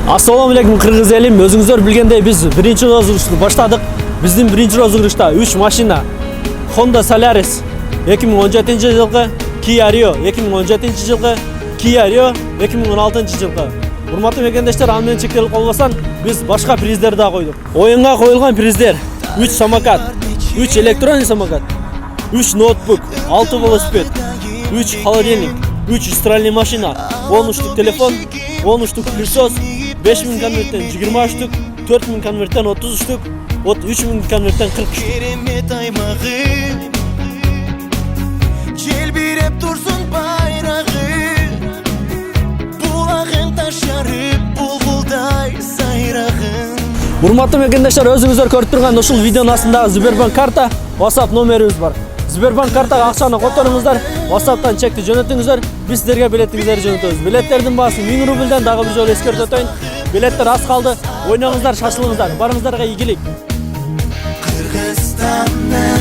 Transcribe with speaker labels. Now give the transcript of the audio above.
Speaker 1: Assalamu alaikum Kırgız elim. Özüңүздөр билгендей биз биринчи розыгрышты баштадык. Биздин биринчи розыгрышта 3 машина. Honda Solaris 2017-жылкы, Kia Rio 2017-жылкы, Kia Rio 2016-жылкы. Урматтуу мекендештер, аны менен чектелип калбастан биз башка приздер да койдук. Оюнга коюлган приздер: 3 самокат, 3 электронный самокат, 3 ноутбук, 6 велосипед, 3 холодильник, 3 стиральный машина, 10 штук телефон, 10 штук пылесос, 5000 конверттен 20 штук, 4000 конверттен 30 штук, 3000 конверттен 40 штук.
Speaker 2: Керемет аймагы, желбиреп турсун байрагы, булагын ташарып булбулдай сайрагын.
Speaker 1: Урматтуу мекендештер, өзүңүздөр көрүп турган ушул видеонун астында Сбербанк карта, WhatsApp номерибиз бар. Сбербанк картага акчаны которуңуздар, WhatsApp'тан чекти жөнөтүңүздөр, биз силерге билетиңиздерди жөнөтөбүз. Билеттердин баасы 1000 рубльден, дагы бир жолу эскертип өтөйүн. Билеттер аз калды. Ойноңуздар, шашылыңыздар. Барыңыздарга ийгилик.
Speaker 2: Кыргызстандан